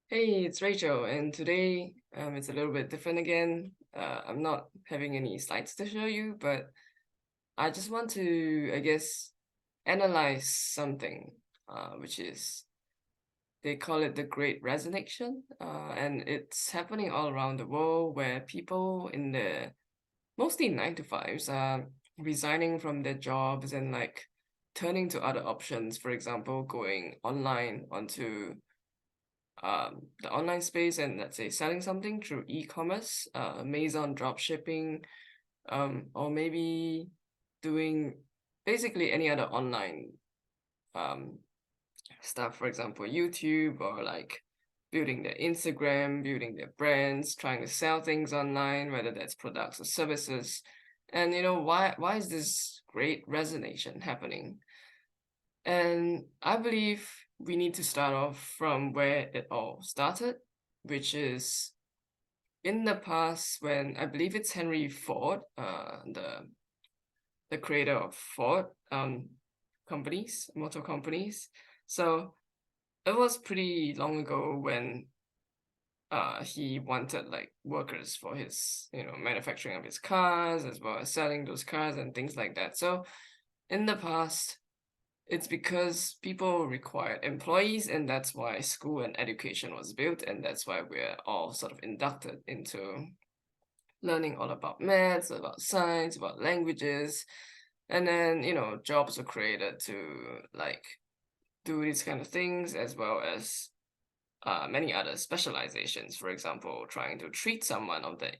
Hey, it's Rachel, and today it's a little bit different again. I'm not having any slides to show you, but I just want to, I guess, analyze something, which is they call it the Great Resignation, and it's happening all around the world where people in the mostly 9 to 5s are resigning from their jobs and like turning to other options. For example, going online onto the online space and let's say selling something through e-commerce, Amazon drop shipping, or maybe doing basically any other online um, stuff, for example, YouTube or like building their Instagram, building their brands, trying to sell things online, whether that's products or services. And why is this great resignation happening? And I believe we need to start off from where it all started, which is in the past when I believe it's Henry Ford, the creator of Ford companies, motor companies. So it was pretty long ago when he wanted like workers for his manufacturing of his cars as well as selling those cars and things like that. So in the past it's because people required employees, and that's why school and education was built, and that's why we're all sort of inducted into learning all about maths, about science, about languages. And then, jobs were created to like do these kind of things as well as many other specializations. For example, trying to treat someone of the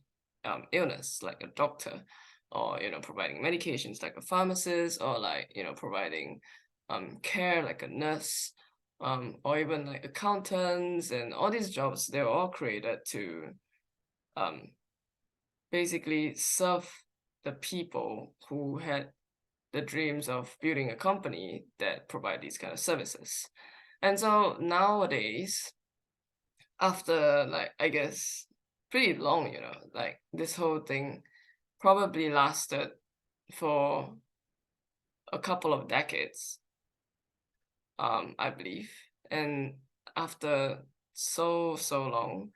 illness, like a doctor, or providing medications like a pharmacist, or like providing care like a nurse, or even like accountants, and all these jobs. They're all created to um, basically serve the people who had the dreams of building a company that provide these kind of services. And so nowadays, after like I guess pretty long, like this whole thing probably lasted for a couple of decades, I believe. And after so long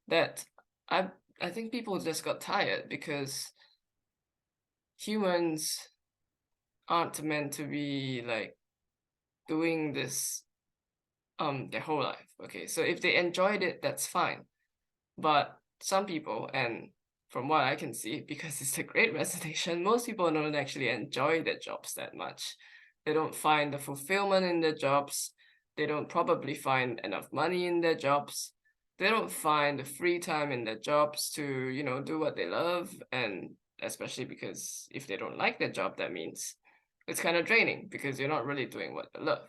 that I I think people just got tired because humans aren't meant to be like doing this their whole life. Okay, so if they enjoyed it, that's fine. But some people, and from what I can see, because it's a great resignation, most people don't actually enjoy their jobs that much. They don't find the fulfillment in their jobs. They don't probably find enough money in their jobs. They don't find the free time in their jobs to, do what they love. And especially because if they don't like their job, that means it's kind of draining because you're not really doing what you love.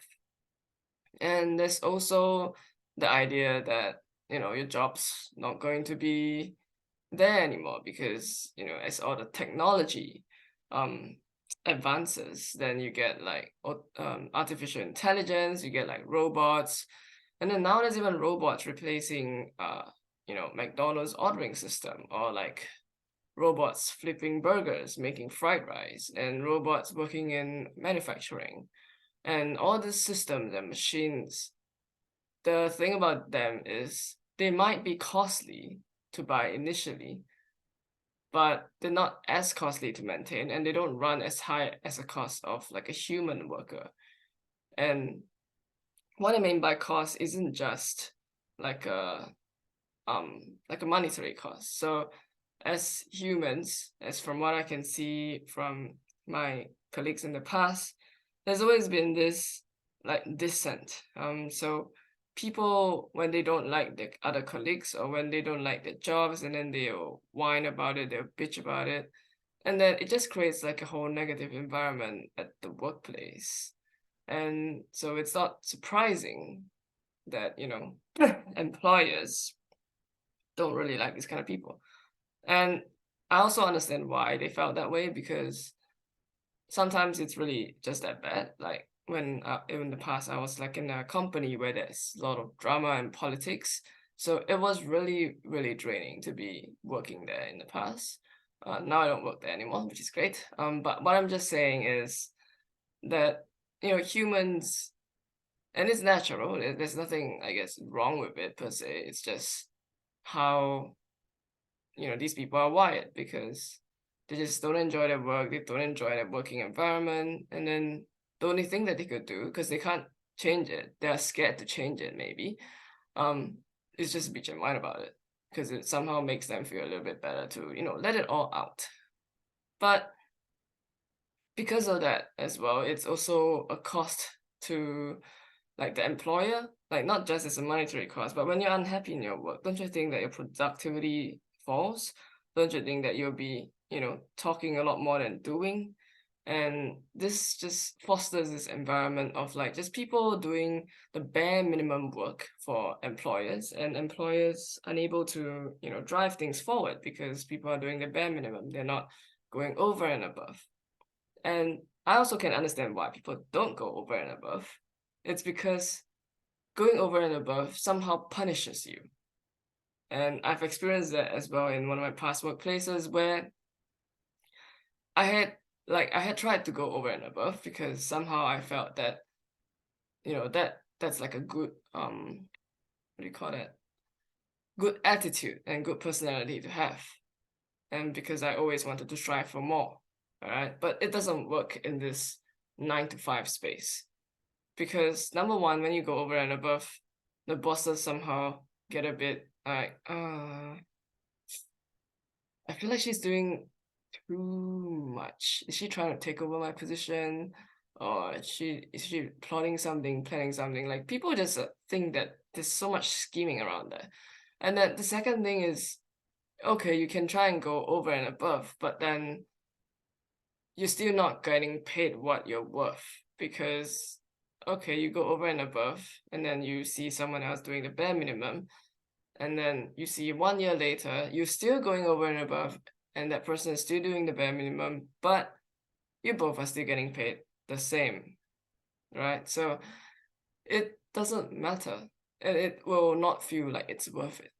And there's also the idea that, your job's not going to be there anymore because, as all the technology um advances, then you get like artificial intelligence, you get like robots, and then now there's even robots replacing McDonald's ordering system, or like robots flipping burgers, making fried rice, and robots working in manufacturing. And all these systems and machines, the thing about them is they might be costly to buy initially, but they're not as costly to maintain, and they don't run as high as a cost of like a human worker. And what I mean by cost isn't just like a monetary cost. So as humans, as from what I can see from my colleagues in the past, there's always been this like dissent. So people, when they don't like the other colleagues or when they don't like their jobs, and then they'll whine about it, they'll bitch about it, and then it just creates like a whole negative environment at the workplace. And so it's not surprising that employers don't really like these kind of people. And I also understand why they felt that way, because sometimes it's really just that bad. Like when in the past I was like in a company where there's a lot of drama and politics, so it was really draining to be working there in the past. Now I don't work there anymore, which is great. But what I'm just saying is that humans And it's natural. There's nothing, I guess, wrong with it per se. It's just how, these people are wired, because they just don't enjoy their work, they don't enjoy their working environment, and then the only thing that they could do, because they can't change it, they're scared to change it maybe, is just be genuine about it, because it somehow makes them feel a little bit better to, let it all out. But because of that as well, it's also a cost to like the employer, like not just as a monetary cost, but when you're unhappy in your work, don't you think that your productivity falls? Don't you think that you'll be, talking a lot more than doing? And this just fosters this environment of like just people doing the bare minimum work for employers, and employers unable to, drive things forward because people are doing the bare minimum. They're not going over and above. And I also can understand why people don't go over and above. It's because going over and above somehow punishes you. And I've experienced that as well in one of my past workplaces, where I had tried to go over and above because somehow I felt that, that's like a good what do you call that? Good attitude and good personality to have. And because I always wanted to strive for more. All right. But it doesn't work in this 9 to 5 space. Because number one, when you go over and above, the bosses somehow get a bit like, I feel like she's doing too much. Is she trying to take over my position? Or is she plotting something, planning something? Like, people just think that there's so much scheming around there. And then the second thing is, okay, you can try and go over and above, but then you're still not getting paid what you're worth, because okay, you go over and above, and then you see someone else doing the bare minimum, and then you see 1 year later you're still going over and above, and that person is still doing the bare minimum, but you both are still getting paid the same, right? So it doesn't matter, and it will not feel like it's worth it.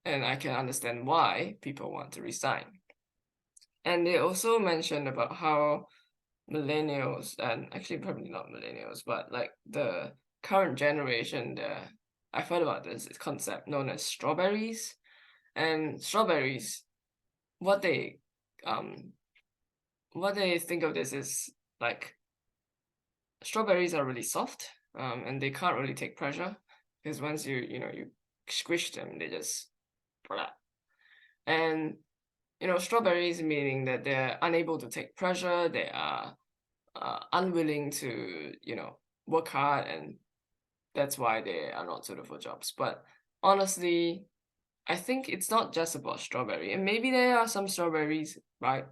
And I can understand why people want to resign. And they also mentioned about how millennials, and actually probably not millennials, but like the current generation, I've heard about this concept known as strawberries. And strawberries, what they um what they think of this is like, strawberries are really soft, and they can't really take pressure, because once you squish them, they just blah. And strawberries meaning that they're unable to take pressure, they are unwilling to, work hard, and that's why they are not suitable for jobs. But honestly, I think it's not just about strawberry, and maybe there are some strawberries, right?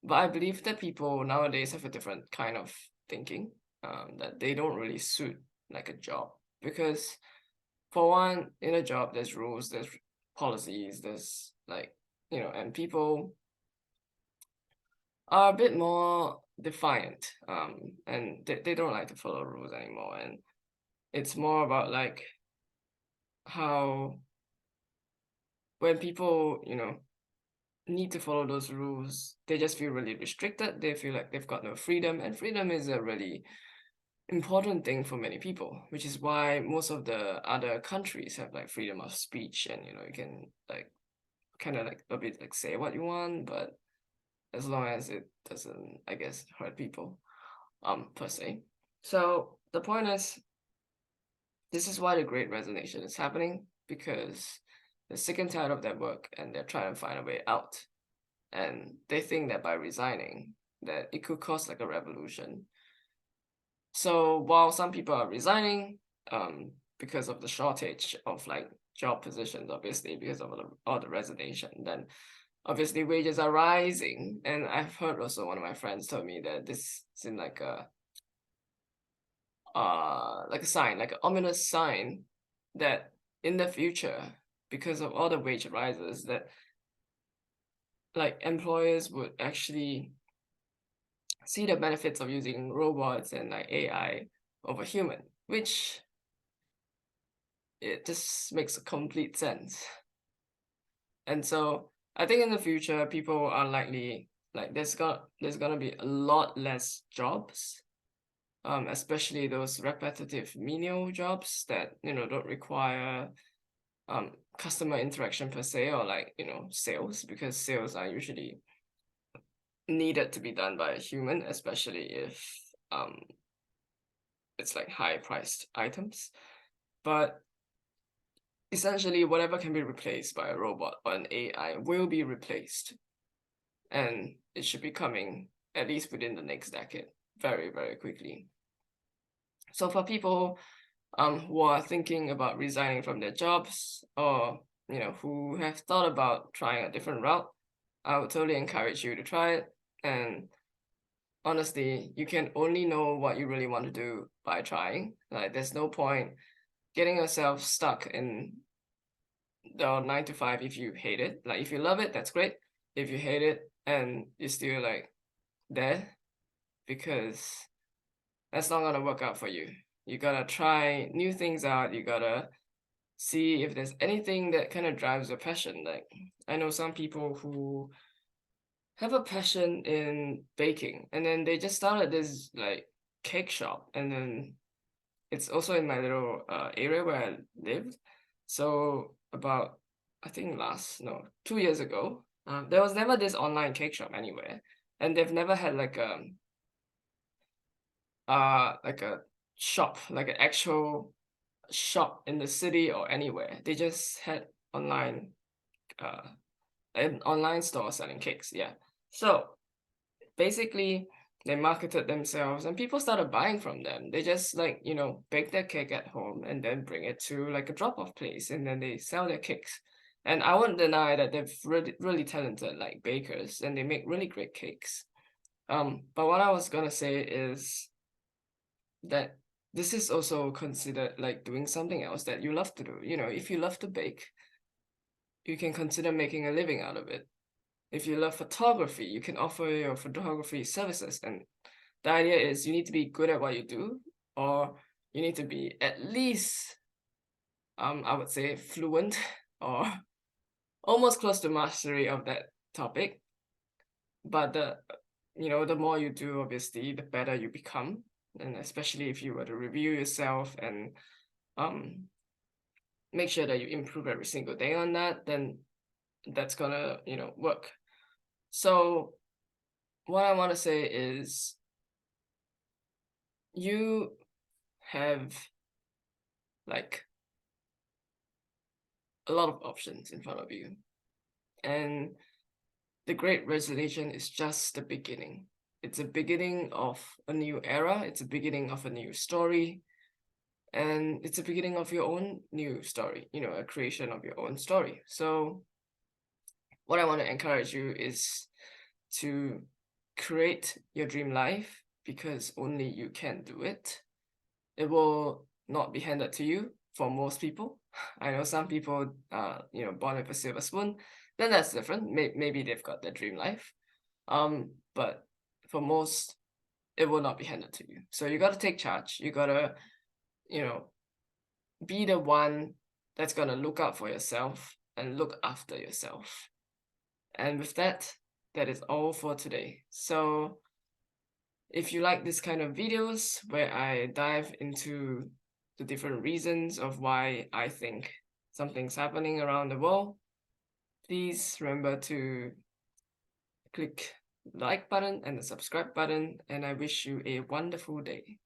But I believe that people nowadays have a different kind of thinking, that they don't really suit like a job, because for one, in a job, there's rules, there's policies, there's like, and people are a bit more defiant, and they don't like to follow rules anymore. And it's more about like how when people, need to follow those rules, they just feel really restricted. They feel like they've got no freedom, and freedom is a really important thing for many people, which is why most of the other countries have like freedom of speech, and you can like kind of like a bit like say what you want, but as long as it doesn't, I guess, hurt people, per se. So the point is, this is why the Great Resignation is happening, because they're sick and tired of their work, and they're trying to find a way out. And they think that by resigning, that it could cause like a revolution. So while some people are resigning, because of the shortage of like job positions, obviously because of all the resignation, then obviously wages are rising. And I've heard also, one of my friends told me that this seemed like a sign, like an ominous sign, that in the future, because of all the wage rises, that like employers would actually see the benefits of using robots and like AI over human, which it just makes complete sense. And so I think in the future, people are likely like, there's gonna be a lot less jobs, especially those repetitive menial jobs that, don't require customer interaction per se, or like, sales, because sales are usually needed to be done by a human, especially if it's like high priced items. But essentially, whatever can be replaced by a robot or an AI will be replaced. And it should be coming at least within the next decade, very, very quickly. So for people who are thinking about resigning from their jobs, or who have thought about trying a different route, I would totally encourage you to try it. And honestly, you can only know what you really want to do by trying. Like, there's no point getting yourself stuck in the 9 to 5 if you hate it. Like, if you love it, that's great. If you hate it and you're still like there, because that's not gonna work out for you. You gotta try new things out. You gotta see if there's anything that kind of drives your passion. Like, I know some people who have a passion in baking, and then they just started this like cake shop, and then it's also in my little area where I lived. So about, I think 2 years ago, there was never this online cake shop anywhere, and they've never had like a shop, like an actual shop in the city or anywhere. They just had online uh an online store selling cakes. Yeah. So basically, they marketed themselves and people started buying from them. They just like, bake their cake at home and then bring it to like a drop-off place, and then they sell their cakes. And I won't deny that they're really, really talented like bakers, and they make really great cakes. But what I was gonna say is that this is also considered like doing something else that you love to do. If you love to bake, you can consider making a living out of it. If you love photography, you can offer your photography services. And the idea is you need to be good at what you do, or you need to be at least, I would say, fluent or almost close to mastery of that topic. But the more you do, obviously, the better you become. And especially if you were to review yourself and um make sure that you improve every single day on that, then that's gonna, work. So what I want to say is you have like a lot of options in front of you. And the Great Resignation is just the beginning. It's a beginning of a new era. It's a beginning of a new story. And it's a beginning of your own new story, a creation of your own story. So what I want to encourage you is to create your dream life, because only you can do it. It will not be handed to you for most people. I know some people born with a silver spoon, then that's different. Maybe they've got their dream life. But for most, it will not be handed to you. So you gotta take charge. You gotta, you know, be the one that's gonna look out for yourself and look after yourself. And with that, that is all for today. So if you like this kind of videos where I dive into the different reasons of why I think something's happening around the world, please remember to click the like button and the subscribe button, and I wish you a wonderful day.